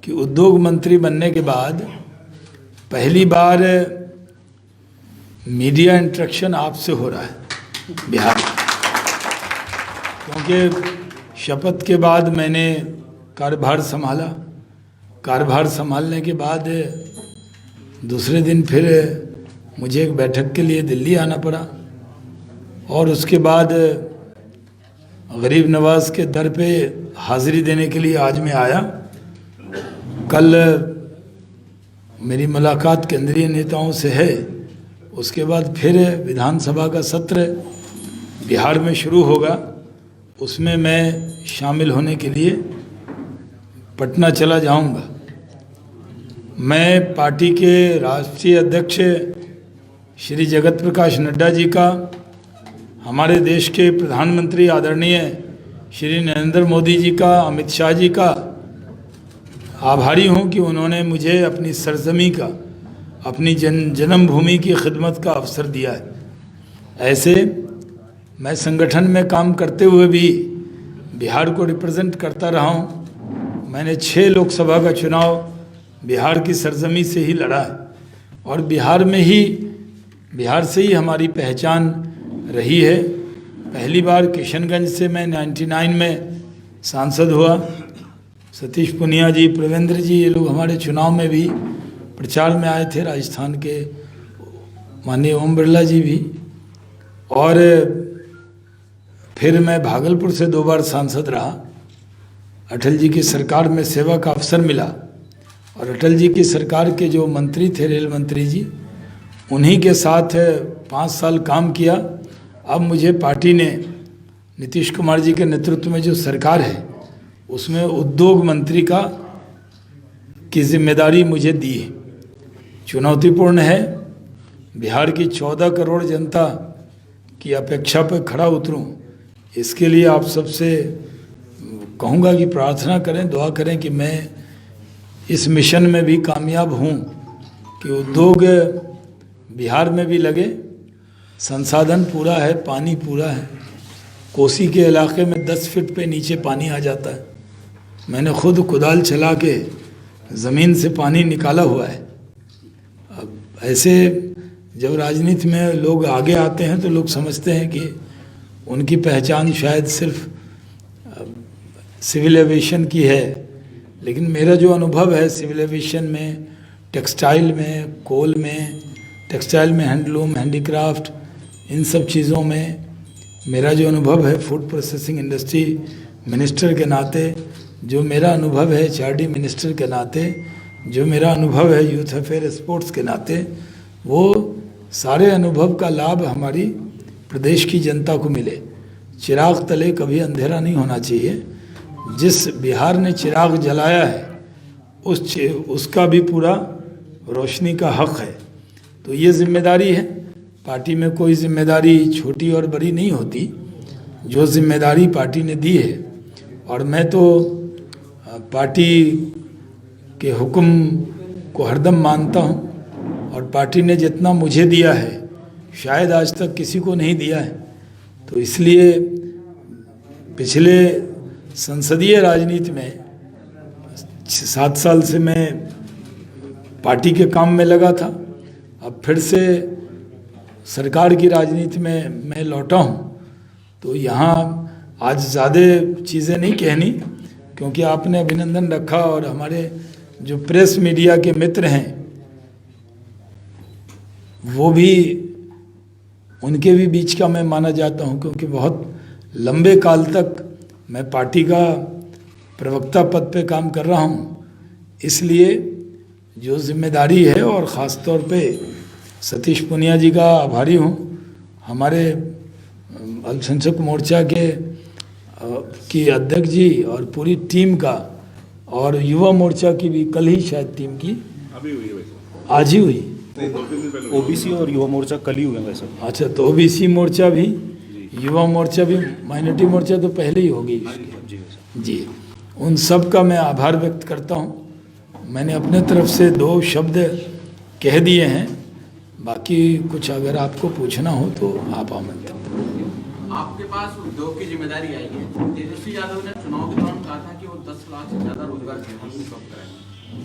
कि उद्योग मंत्री बनने के बाद पहली बार मीडिया इंटरेक्शन आपसे हो रहा है बिहार में, क्योंकि शपथ के बाद मैंने कार्यभार संभाला। कार्यभार संभालने के बाद दूसरे दिन फिर मुझे एक बैठक के लिए दिल्ली आना पड़ा और उसके बाद गरीब नवाज के दर पे हाजिरी देने के लिए आज मैं आया। कल मेरी मुलाकात केंद्रीय नेताओं से है, उसके बाद फिर विधानसभा का सत्र बिहार में शुरू होगा, उसमें मैं शामिल होने के लिए पटना चला जाऊंगा। मैं पार्टी के राष्ट्रीय अध्यक्ष श्री जगत प्रकाश नड्डा जी का, हमारे देश के प्रधानमंत्री आदरणीय श्री नरेंद्र मोदी जी का, अमित शाह जी का आभारी हूं कि उन्होंने मुझे अपनी सरजमी का, अपनी जन्मभूमि की खिदमत का अवसर दिया है। ऐसे मैं संगठन में काम करते हुए भी बिहार को रिप्रेजेंट करता रहा हूं। मैंने 6 लोकसभा का चुनाव बिहार की सरजमी से ही लड़ा है और बिहार से ही हमारी पहचान रही है। पहली बार किशनगंज से मैं 99 में सांसद हुआ। सतीश पुनिया जी, प्रवेंद्र जी, ये लोग हमारे चुनाव में भी प्रचार में आए थे, राजस्थान के माननीय ओम बिरला जी भी। और फिर मैं भागलपुर से 2 बार सांसद रहा। अटल जी की सरकार में सेवा का अवसर मिला और अटल जी की सरकार के जो मंत्री थे, रेल मंत्री जी, उन्हीं के साथ 5 साल काम किया। अब मुझे पार्टी ने नीतीश कुमार जी के नेतृत्व में जो सरकार है उसमें उद्योग मंत्री की जिम्मेदारी मुझे दी है। चुनौतीपूर्ण है। बिहार की 14 करोड़ जनता की अपेक्षा पर खड़ा उतरूं, इसके लिए आप सबसे कहूँगा कि प्रार्थना करें, दुआ करें कि मैं इस मिशन में भी कामयाब हूँ कि उद्योग बिहार में भी लगे। संसाधन पूरा है, पानी पूरा है। कोसी के इलाके में 10 फीट पे नीचे पानी आ जाता है। मैंने खुद कुदाल चला के ज़मीन से पानी निकाला हुआ है। अब ऐसे जब राजनीति में लोग आगे आते हैं तो लोग समझते हैं कि उनकी पहचान शायद सिर्फ सिविल एविएशन की है, लेकिन मेरा जो अनुभव है सिविल एविएशन में, टेक्सटाइल में, कोल में, टेक्सटाइल में हैंडलूम, हैंडीक्राफ्ट, इन सब चीज़ों में मेरा जो अनुभव है, फूड प्रोसेसिंग इंडस्ट्री मिनिस्टर के नाते जो मेरा अनुभव है, HRD मिनिस्टर के नाते जो मेरा अनुभव है, यूथ अफेयर स्पोर्ट्स के नाते, वो सारे अनुभव का लाभ हमारी प्रदेश की जनता को मिले। चिराग तले कभी अंधेरा नहीं होना चाहिए। जिस बिहार ने चिराग जलाया है उसका भी पूरा रोशनी का हक है। तो ये जिम्मेदारी है। पार्टी में कोई जिम्मेदारी छोटी और बड़ी नहीं होती। जो जिम्मेदारी पार्टी ने दी है, और मैं तो पार्टी के हुक्म को हरदम मानता हूँ, और पार्टी ने जितना मुझे दिया है शायद आज तक किसी को नहीं दिया है। तो इसलिए पिछले संसदीय राजनीति में 7 साल से मैं पार्टी के काम में लगा था। अब फिर से सरकार की राजनीति में मैं लौटा हूँ। तो यहाँ आज ज़्यादा चीज़ें नहीं कहनी, क्योंकि आपने अभिनंदन रखा और हमारे जो प्रेस मीडिया के मित्र हैं वो भी, उनके भी बीच का मैं माना जाता हूँ, क्योंकि बहुत लंबे काल तक मैं पार्टी का प्रवक्ता पद पे काम कर रहा हूँ। इसलिए जो जिम्मेदारी है, और ख़ास तौर पे सतीश पुनिया जी का आभारी हूँ, हमारे अल्पसंख्यक मोर्चा की अध्यक्ष जी और पूरी टीम का, और युवा मोर्चा की भी कल ही शायद टीम की अभी हुई है वैसे, आज ही हुई। ओबीसी और युवा मोर्चा कल ही हुए वैसे। अच्छा, तो ओबीसी मोर्चा भी, युवा मोर्चा भी, माइनॉरिटी मोर्चा तो पहले ही होगी जी। उन सब का मैं आभार व्यक्त करता हूँ। मैंने अपने तरफ से 2 शब्द कह दिए हैं, बाकी कुछ अगर आपको पूछना हो तो आप आमंत्रित। आपके पास उद्योग की जिम्मेदारी आई है। तेजस्वी यादव ने चुनाव के दौरान कहा था कि वो 10 लाख से ज्यादा रोजगार सृजन कब कराएंगे।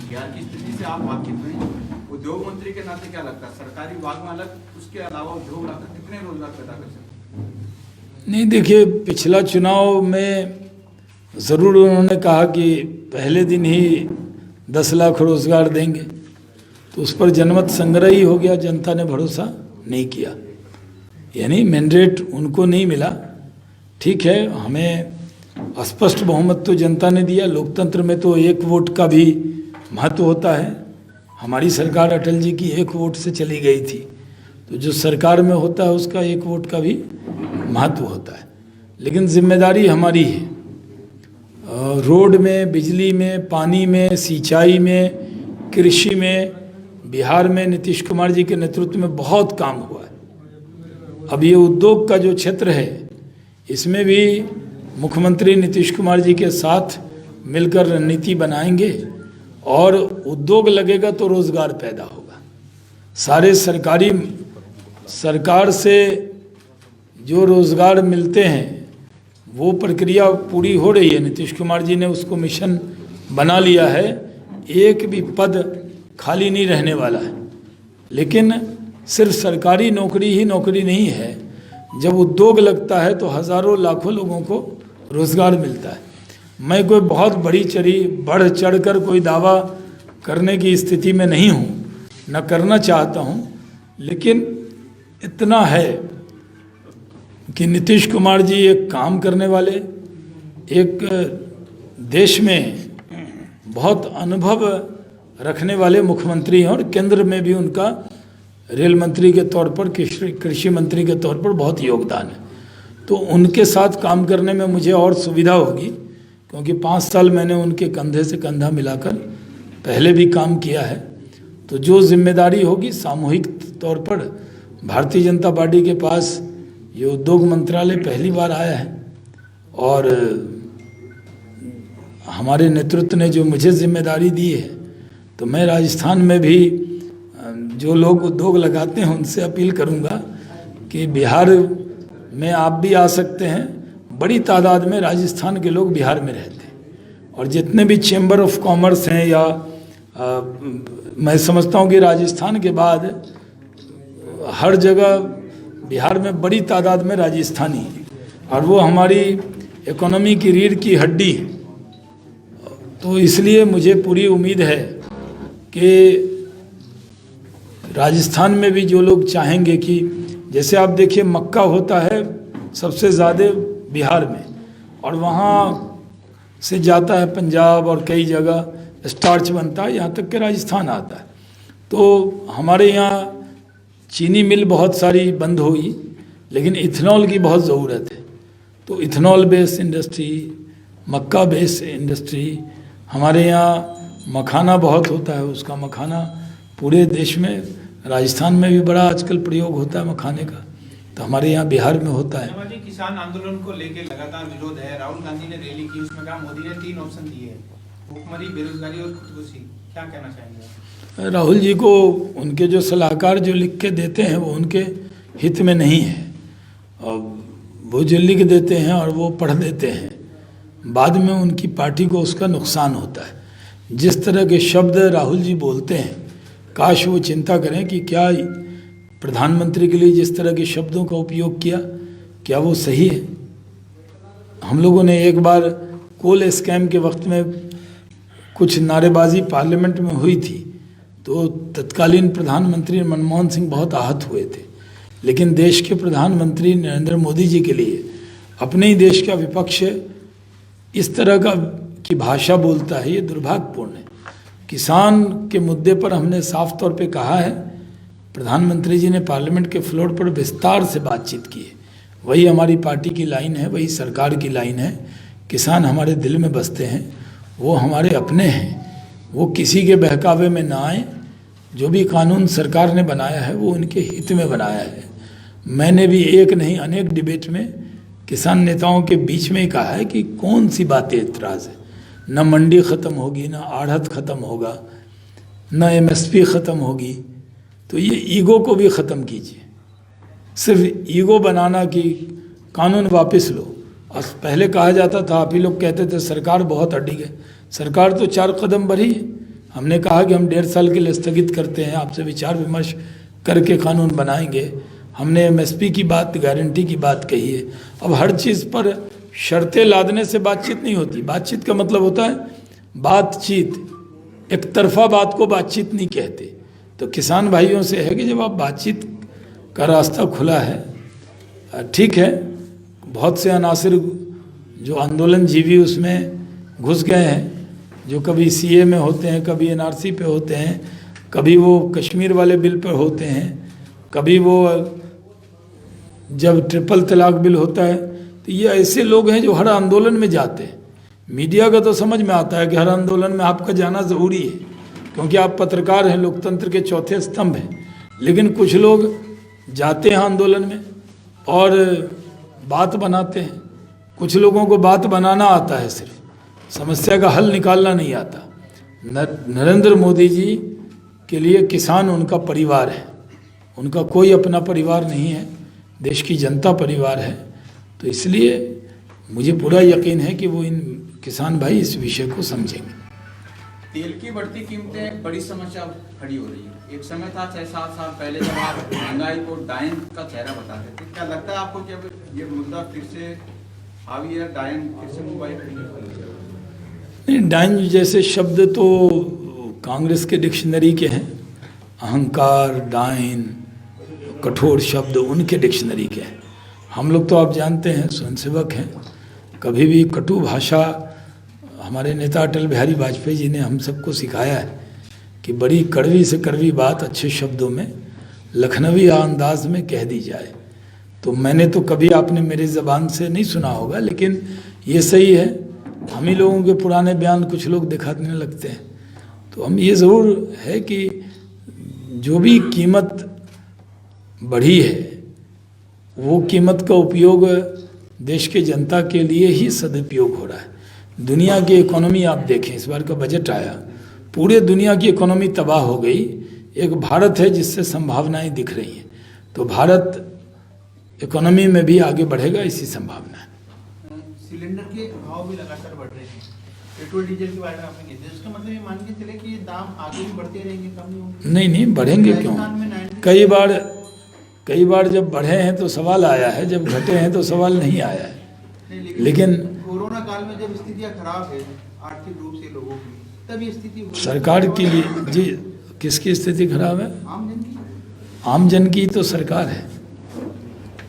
बिहार की स्थिति से आप वाकिफ हैं, उद्योग मंत्री के नाते क्या लगता है सरकारी विभाग में अलग, उसके अलावा उद्योग लाकर कितने रोजगार पैदा कर सकते हैं? नहीं, देखिए, पिछला चुनाव में ज़रूर उन्होंने कहा कि पहले दिन ही 10 लाख रोजगार देंगे, तो उस पर जनमत संग्रह ही हो गया, जनता ने भरोसा नहीं किया, यानी मैंडेट उनको नहीं मिला। ठीक है, हमें स्पष्ट बहुमत तो जनता ने दिया। लोकतंत्र में तो एक वोट का भी महत्व होता है। हमारी सरकार अटल जी की एक वोट से चली गई थी, तो जो सरकार में होता है उसका एक वोट का भी महत्व होता है। लेकिन जिम्मेदारी हमारी है, रोड में, बिजली में, पानी में, सिंचाई में, कृषि में बिहार में नीतीश कुमार जी के नेतृत्व में बहुत काम हुआ है। अब ये उद्योग का जो क्षेत्र है, इसमें भी मुख्यमंत्री नीतीश कुमार जी के साथ मिलकर रणनीति बनाएंगे और उद्योग लगेगा तो रोजगार पैदा होगा। सारे सरकार से जो रोजगार मिलते हैं वो प्रक्रिया पूरी हो रही है। नीतीश कुमार जी ने उसको मिशन बना लिया है, एक भी पद खाली नहीं रहने वाला है। लेकिन सिर्फ सरकारी नौकरी ही नौकरी नहीं है, जब उद्योग लगता है तो हज़ारों लाखों लोगों को रोज़गार मिलता है। मैं कोई बहुत बढ़ चढ़ कर कोई दावा करने की स्थिति में नहीं हूँ, न करना चाहता हूँ, लेकिन इतना है कि नीतीश कुमार जी एक काम करने वाले, एक देश में बहुत अनुभव रखने वाले मुख्यमंत्री हैं और केंद्र में भी उनका रेल मंत्री के तौर पर, कृषि मंत्री के तौर पर बहुत योगदान है। तो उनके साथ काम करने में मुझे और सुविधा होगी, क्योंकि 5 साल मैंने उनके कंधे से कंधा मिलाकर पहले भी काम किया है। तो जो जिम्मेदारी होगी सामूहिक तौर पर, भारतीय जनता पार्टी के पास ये उद्योग मंत्रालय पहली बार आया है और हमारे नेतृत्व ने जो मुझे जिम्मेदारी दी है, तो मैं राजस्थान में भी जो लोग उद्योग लगाते हैं उनसे अपील करूंगा कि बिहार में आप भी आ सकते हैं। बड़ी तादाद में राजस्थान के लोग बिहार में रहते हैं और जितने भी चैम्बर ऑफ कॉमर्स हैं या मैं समझता हूँ कि राजस्थान के बाद हर जगह बिहार में बड़ी तादाद में राजस्थानी है और वो हमारी इकोनॉमी की रीढ़ की हड्डी है। तो इसलिए मुझे पूरी उम्मीद है कि राजस्थान में भी जो लोग चाहेंगे कि जैसे आप देखिए मक्का होता है सबसे ज़्यादा बिहार में, और वहाँ से जाता है पंजाब और कई जगह स्टार्च बनता है, यहाँ तक कि राजस्थान आता है। तो हमारे यहाँ चीनी मिल बहुत सारी बंद हुई, लेकिन इथेनॉल की बहुत ज़रूरत है। तो इथेनॉल बेस्ड इंडस्ट्री, मक्का बेस्ड इंडस्ट्री, हमारे यहाँ मखाना बहुत होता है, उसका मखाना पूरे देश में, राजस्थान में भी बड़ा आजकल प्रयोग होता है मखाने का, तो हमारे यहाँ बिहार में होता है। किसान आंदोलन को लेकर लगातार विरोध है। राहुल गांधी ने रैली की, उसमें कहा मोदी ने 3 ऑप्शन दिए, भूखमरी, बेरोजगारी और खुदकुशी। क्या कहना चाहेंगे? राहुल जी को उनके जो सलाहकार जो लिख के देते हैं वो उनके हित में नहीं है, और वो जो लिख देते हैं और वो पढ़ देते हैं, बाद में उनकी पार्टी को उसका नुकसान होता है। जिस तरह के शब्द राहुल जी बोलते हैं, काश वो चिंता करें कि क्या प्रधानमंत्री के लिए जिस तरह के शब्दों का उपयोग किया, क्या वो सही है। हम लोगों ने एक बार कोल स्कैम के वक्त में कुछ नारेबाजी पार्लियामेंट में हुई थी, तो तत्कालीन प्रधानमंत्री मनमोहन सिंह बहुत आहत हुए थे। लेकिन देश के प्रधानमंत्री नरेंद्र मोदी जी के लिए अपने ही देश का विपक्ष इस तरह की भाषा बोलता है, ये दुर्भाग्यपूर्ण है। किसान के मुद्दे पर हमने साफ तौर पे कहा है, प्रधानमंत्री जी ने पार्लियामेंट के फ्लोर पर विस्तार से बातचीत की है। वही हमारी पार्टी की लाइन है, वही सरकार की लाइन है। किसान हमारे दिल में बसते हैं, वो हमारे अपने हैं, वो किसी के बहकावे में ना आए। जो भी कानून सरकार ने बनाया है वो उनके हित में बनाया है। मैंने भी एक नहीं अनेक डिबेट में किसान नेताओं के बीच में ही कहा है कि कौन सी बातें एतराज़ है, न मंडी ख़त्म होगी, न आढ़त ख़त्म होगा, न MSP ख़त्म होगी। तो ये ईगो को भी ख़त्म कीजिए। सिर्फ ईगो बनाना कि कानून वापस लो। और पहले कहा जाता था, आप ही लोग कहते थे सरकार बहुत अडिग है। सरकार तो 4 कदम बढ़ी है। हमने कहा कि हम 1.5 साल के लिए स्थगित करते हैं, आपसे विचार विमर्श करके कानून बनाएंगे। हमने एमएसपी की बात, गारंटी की बात कही है। अब हर चीज़ पर शर्तें लादने से बातचीत नहीं होती। बातचीत का मतलब होता है बातचीत, एक तरफा बात को बातचीत नहीं कहते। तो किसान भाइयों से है कि जब आप बातचीत का रास्ता खुला है, ठीक है, बहुत से अनासिर जो आंदोलन जीवी उसमें घुस गए हैं, जो कभी सीए में होते हैं, कभी एनआरसी पे होते हैं, कभी वो कश्मीर वाले बिल पर होते हैं, कभी वो जब ट्रिपल तलाक बिल होता है। तो ये ऐसे लोग हैं जो हर आंदोलन में जाते हैं। मीडिया का तो समझ में आता है कि हर आंदोलन में आपका जाना ज़रूरी है, क्योंकि आप पत्रकार हैं, लोकतंत्र के चौथे स्तंभ हैं। लेकिन कुछ लोग जाते हैं आंदोलन में और बात बनाते हैं। कुछ लोगों को बात बनाना आता है, सिर्फ समस्या का हल निकालना नहीं आता। नरेंद्र मोदी जी के लिए किसान उनका परिवार है, उनका कोई अपना परिवार नहीं है, देश की जनता परिवार है। तो इसलिए मुझे पूरा यकीन है कि वो इन किसान भाई इस विषय को समझेंगे। तेल की बढ़ती कीमतें एक बड़ी समस्या खड़ी हो रही है। एक समय था 6-7 साल पहले जब आप महंगाई को डायन का चेहरा बताते थे। क्या लगता है आपको कि अब ये मुद्दा फिर से हावी है, डायन फिर से मोबाइल नहीं, डायन जैसे शब्द तो कांग्रेस के डिक्शनरी के हैं। अहंकार, डायन, कठोर शब्द उनके डिक्शनरी के हैं। हम लोग तो आप जानते हैं स्वयंसेवक हैं, कभी भी कटु भाषा, हमारे नेता अटल बिहारी वाजपेयी जी ने हम सबको सिखाया है कि बड़ी कड़वी से कड़वी बात अच्छे शब्दों में, लखनवी अंदाज में कह दी जाए। तो मैंने तो कभी, आपने मेरी ज़बान से नहीं सुना होगा, लेकिन ये सही है, हम ही लोगों के पुराने बयान कुछ लोग दिखाने लगते हैं। तो हम ये ज़रूर है कि जो भी कीमत बढ़ी है, वो कीमत का उपयोग देश के जनता के लिए ही सदुपयोग हो रहा है। दुनिया की इकोनॉमी आप देखें, इस बार का बजट आया, पूरे दुनिया की इकोनॉमी तबाह हो गई। एक भारत है जिससे संभावनाएं दिख रही हैं। तो भारत इकोनॉमी में भी आगे बढ़ेगा, इसी संभावना है। सिलेंडर के भाव भी लगातार बढ़ रहे हैं, पेट्रोल डीजल के बारे में आपने कहते हैं, इसका मतलब ये मान के चले कि ये दाम आगे भी बढ़ते रहेंगे, कम नहीं होंगे? नहीं, बढ़ेंगे क्यों? कई बार जब बढ़े हैं तो सवाल आया है, जब घटे हैं तो सवाल नहीं आया है। लेकिन कोरोना काल में जब स्थितियां खराब है आर्थिक रूप से लोगों की, तब ये स्थिति सरकार के लिए जी, किसकी स्थिति खराब है? आम जन की। आम जन की तो सरकार है।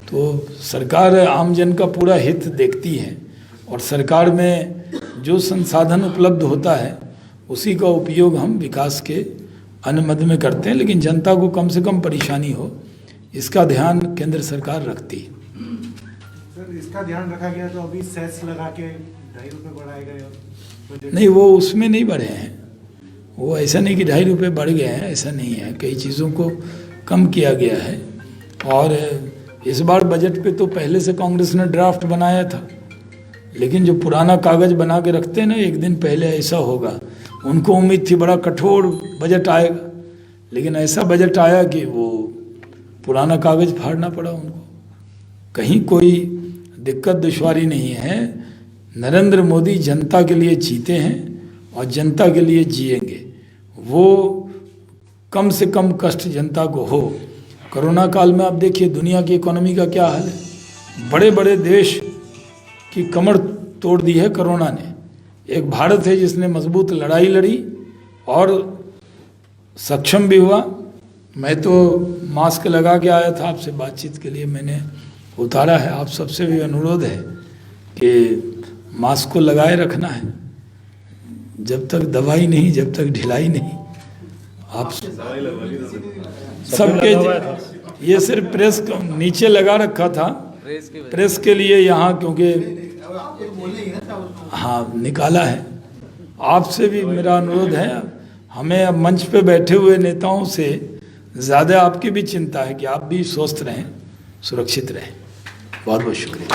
तो सरकार आम जन का पूरा हित देखती है, और सरकार में जो संसाधन उपलब्ध होता है उसी का उपयोग हम विकास के अनुमद में करते हैं। लेकिन जनता को कम से कम परेशानी हो, इसका ध्यान केंद्र सरकार रखती है। सर, इसका ध्यान रखा गया तो अभी सेस लगा के 2.5 रुपये बढ़ाए गए? नहीं, वो उसमें नहीं बढ़े हैं। वो ऐसा नहीं कि 2.5 रुपये बढ़ गए हैं, ऐसा नहीं है। कई चीज़ों को कम किया गया है। और इस बार बजट पे तो पहले से कांग्रेस ने ड्राफ्ट बनाया था, लेकिन जो पुराना कागज़ बना के रखते हैं ना, एक दिन पहले ऐसा होगा, उनको उम्मीद थी बड़ा कठोर बजट आएगा, लेकिन ऐसा बजट आया कि वो पुराना कागज़ फाड़ना पड़ा उनको। कहीं कोई दिक्कत दुश्वारी नहीं है। नरेंद्र मोदी जनता के लिए जीते हैं और जनता के लिए जिएंगे। वो कम से कम कष्ट जनता को हो। कोरोना काल में आप देखिए दुनिया की इकोनॉमी का क्या हाल है। बड़े बड़े देश की कमर तोड़ दी है कोरोना ने। एक भारत है जिसने मजबूत लड़ाई लड़ी और सक्षम भी हुआ। मैं तो मास्क लगा के आया था, आपसे बातचीत के लिए मैंने उतारा है। आप सबसे भी अनुरोध है कि मास्क को लगाए रखना है, जब तक दवाई नहीं, जब तक ढिलाई नहीं। आप सबके, ये सिर्फ प्रेस नीचे लगा रखा था, प्रेस के लिए यहाँ, क्योंकि हाँ निकाला है। आपसे भी मेरा अनुरोध है, हमें अब मंच पे बैठे हुए नेताओं से ज़्यादा आपकी भी चिंता है कि आप भी स्वस्थ रहें, सुरक्षित रहें। बहुत बहुत शुक्रिया।